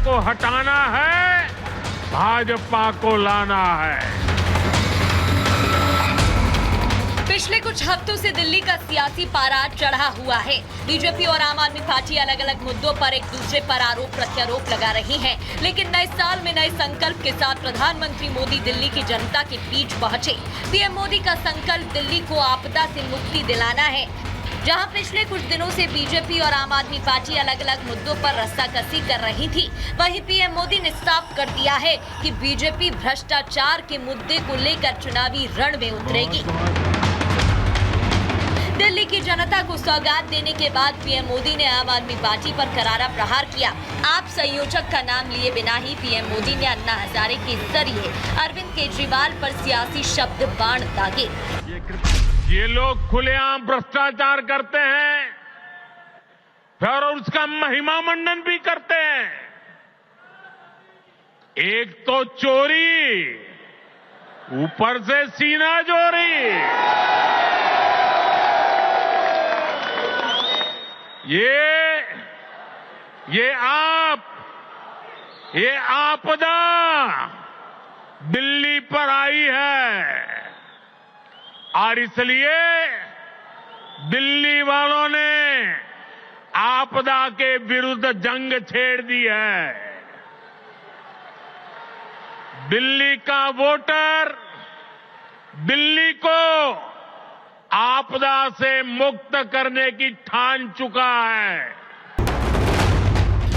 को हटाना है, भाजपा को लाना है। पिछले कुछ हफ्तों से दिल्ली का सियासी पारा चढ़ा हुआ है। बीजेपी और आम आदमी पार्टी अलग अलग मुद्दों पर एक दूसरे पर आरोप प्रत्यारोप लगा रही हैं। लेकिन नए साल में नए संकल्प के साथ प्रधानमंत्री मोदी दिल्ली की जनता के बीच पहुंचे। पीएम मोदी का संकल्प दिल्ली को आपदा से मुक्ति दिलाना है। जहां पिछले कुछ दिनों से बीजेपी और आम आदमी पार्टी अलग अलग मुद्दों पर रस्साकसी कर रही थी, वहीं पीएम मोदी ने साफ कर दिया है कि बीजेपी भ्रष्टाचार के मुद्दे को लेकर चुनावी रण में उतरेगी। दिल्ली की जनता को सौगात देने के बाद पीएम मोदी ने आम आदमी पार्टी पर करारा प्रहार किया। आप संयोजक का नाम लिए बिना ही पीएम मोदी ने अन्ना हजारे के जरिए अरविंद केजरीवाल पर सियासी शब्द बाण दागे। ये लोग खुलेआम भ्रष्टाचार करते हैं और उसका महिमा मंडन भी करते हैं। एक तो चोरी, ऊपर से सीना चोरी। ये आपदा दिल्ली पर आई है और इसलिए दिल्ली वालों ने आपदा के विरुद्ध जंग छेड़ दी है। दिल्ली का वोटर दिल्ली को आपदा से मुक्त करने की ठान चुका है।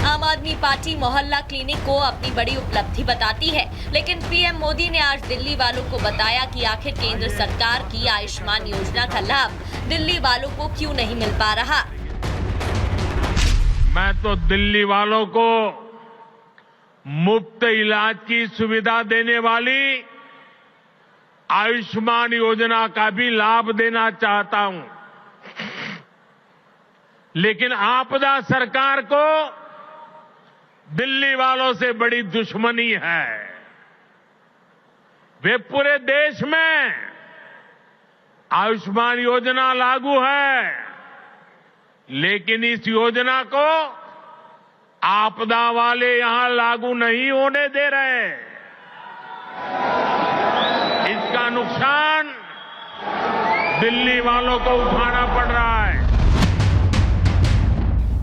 आम आदमी पार्टी मोहल्ला क्लिनिक को अपनी बड़ी उपलब्धि बताती है, लेकिन पीएम मोदी ने आज दिल्ली वालों को बताया कि आखिर केंद्र सरकार की आयुष्मान योजना का लाभ दिल्ली वालों को क्यों नहीं मिल पा रहा। मैं तो दिल्ली वालों को मुफ्त इलाज की सुविधा देने वाली आयुष्मान योजना का भी लाभ देना चाहता हूं, लेकिन आपदा सरकार को दिल्ली वालों से बड़ी दुश्मनी है। वे पूरे देश में आयुष्मान योजना लागू है, लेकिन इस योजना को आपदा वाले यहां लागू नहीं होने दे रहे। इसका नुकसान दिल्ली वालों को उठाना पड़ रहा है।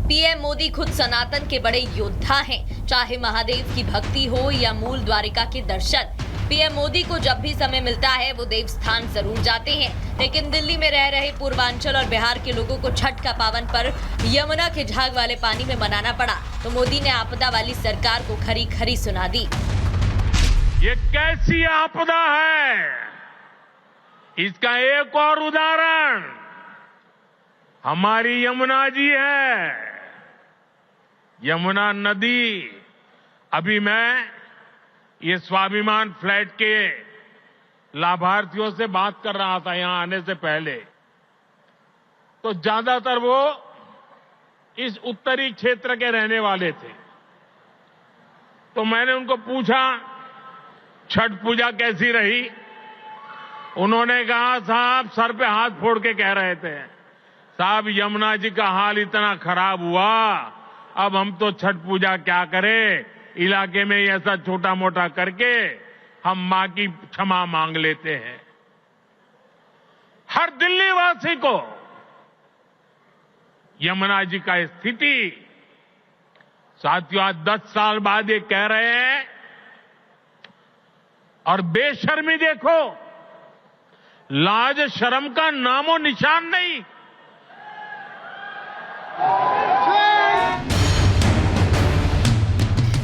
पीएम मोदी खुद सनातन के बड़े योद्धा हैं। चाहे महादेव की भक्ति हो या मूल द्वारिका के दर्शन, पीएम मोदी को जब भी समय मिलता है वो देवस्थान जरूर जाते हैं। लेकिन दिल्ली में रह रहे पूर्वांचल और बिहार के लोगों को छठ का पावन पर्व यमुना के झाग वाले पानी में मनाना पड़ा, तो मोदी ने आपदा वाली सरकार को खरी खरी सुना दी। ये कैसी आपदा है, इसका एक और उदाहरण हमारी यमुना जी है। यमुना नदी, अभी मैं ये स्वाभिमान फ्लैट के लाभार्थियों से बात कर रहा था यहां आने से पहले, तो ज्यादातर वो इस उत्तरी क्षेत्र के रहने वाले थे। तो मैंने उनको पूछा छठ पूजा कैसी रही। उन्होंने कहा साहब, सर पे हाथ फोड़ के कह रहे थे, साहब यमुना जी का हाल इतना खराब हुआ, अब हम तो छठ पूजा क्या करें, इलाके में ऐसा छोटा मोटा करके हम मां की क्षमा मांग लेते हैं। हर दिल्ली वासी को यमुना जी का स्थिति, साथियों आज 10 साल बाद ये कह रहे हैं, और बेशर्मी देखो, लाज शर्म का नामो निशान नहीं।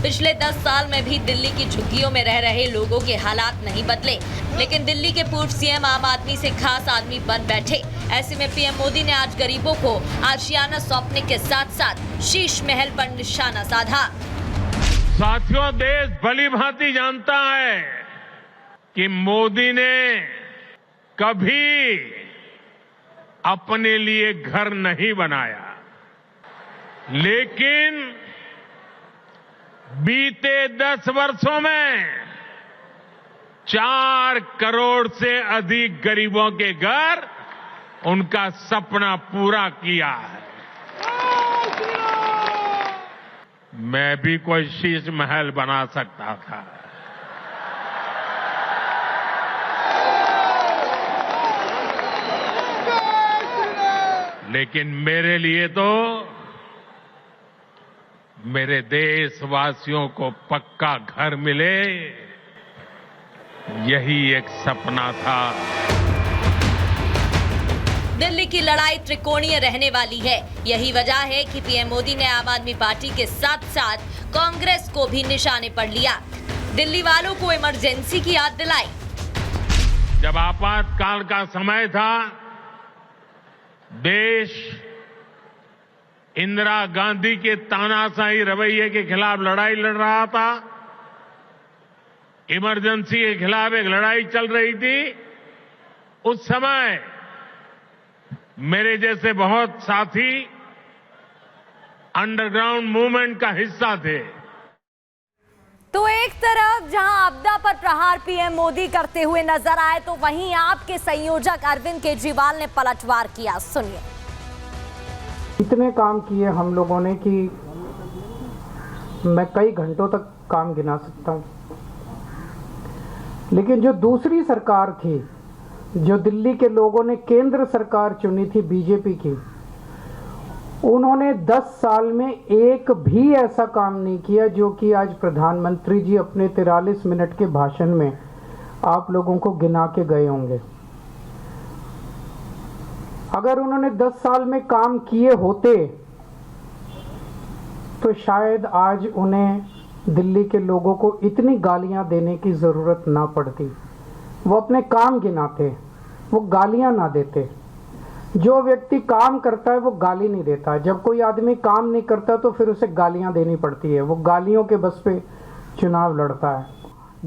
पिछले 10 साल में भी दिल्ली की झुग्गियों में रह रहे लोगों के हालात नहीं बदले, लेकिन दिल्ली के पूर्व सीएम आम आदमी से खास आदमी बन बैठे। ऐसे में पीएम मोदी ने आज गरीबों को आशियाना सौंपने के साथ साथ शीश महल पर निशाना साधा। साथियों, देश भली भांति जानता है कि मोदी ने कभी अपने लिए घर नहीं बनाया, लेकिन बीते 10 वर्षों में 4 करोड़ से अधिक गरीबों के घर उनका सपना पूरा किया है। मैं भी कोई शीश महल बना सकता था, लेकिन मेरे लिए तो मेरे देशवासियों को पक्का घर मिले, यही एक सपना था। दिल्ली की लड़ाई त्रिकोणीय रहने वाली है। यही वजह है कि पीएम मोदी ने आम आदमी पार्टी के साथ साथ कांग्रेस को भी निशाने पर लिया। दिल्ली वालों को इमरजेंसी की याद दिलाई। जब आपातकाल का समय था, देश इंदिरा गांधी के तानाशाही रवैये के खिलाफ लड़ाई लड़ रहा था। इमरजेंसी के खिलाफ एक लड़ाई चल रही थी। उस समय मेरे जैसे बहुत साथी अंडरग्राउंड मूवमेंट का हिस्सा थे। तो एक तरफ जहां आपदा पर प्रहार पीएम मोदी करते हुए नजर आए, तो वहीं आपके संयोजक अरविंद केजरीवाल ने पलटवार किया। सुनिए। इतने काम किए हम लोगों ने कि मैं कई घंटों तक काम गिना सकता हूं। लेकिन जो दूसरी सरकार थी, जो दिल्ली के लोगों ने केंद्र सरकार चुनी थी बीजेपी की, उन्होंने 10 साल में एक भी ऐसा काम नहीं किया जो कि आज प्रधानमंत्री जी अपने 43 मिनट के भाषण में आप लोगों को गिना के गए होंगे। अगर उन्होंने 10 साल में काम किए होते तो शायद आज उन्हें दिल्ली के लोगों को इतनी गालियां देने की जरूरत ना पड़ती। वो अपने काम गिनाते, वो गालियां ना देते। जो व्यक्ति काम करता है वो गाली नहीं देता। जब कोई आदमी काम नहीं करता तो फिर उसे गालियां देनी पड़ती है। वो गालियों के बस पे चुनाव लड़ता है।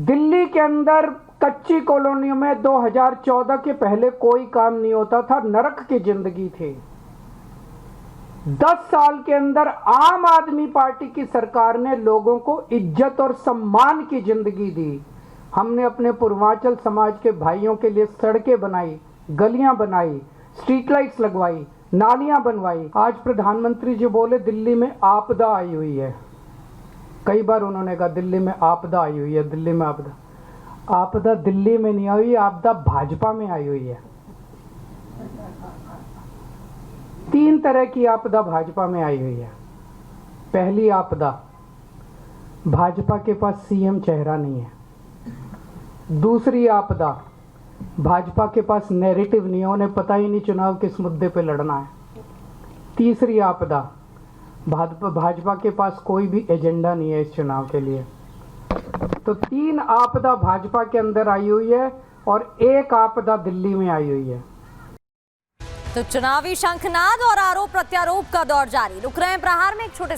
दिल्ली के अंदर कच्ची कॉलोनियों में 2014 के पहले कोई काम नहीं होता था, नरक की जिंदगी थी। 10 साल के अंदर आम आदमी पार्टी की सरकार ने लोगों को इज्जत और सम्मान की जिंदगी दी। हमने अपने पूर्वांचल समाज के भाइयों के लिए सड़कें बनाई, गलियां बनाई, स्ट्रीट लाइट्स लगवाई, नालियां बनवाई। आज प्रधानमंत्री जी बोले दिल्ली में आपदा आई हुई है। कई बार उन्होंने कहा दिल्ली में आपदा आई हुई है, दिल्ली में आपदा। आपदा दिल्ली में नहीं आई, आपदा भाजपा में आई हुई है। 3 तरह की आपदा भाजपा में आई हुई है। पहली आपदा, भाजपा के पास सीएम चेहरा नहीं है। दूसरी आपदा, भाजपा के पास नैरेटिव नहीं है, उन्हें पता ही नहीं चुनाव किस मुद्दे पे लड़ना है। तीसरी आपदा, भाजपा के पास कोई भी एजेंडा नहीं है इस चुनाव के लिए। तो 3 आपदा भाजपा के अंदर आई हुई है और 1 आपदा दिल्ली में आई हुई है। तो चुनावी शंखनाद और आरोप प्रत्यारोप का दौर जारी। रुक रहे हैं प्रहार में एक छोटे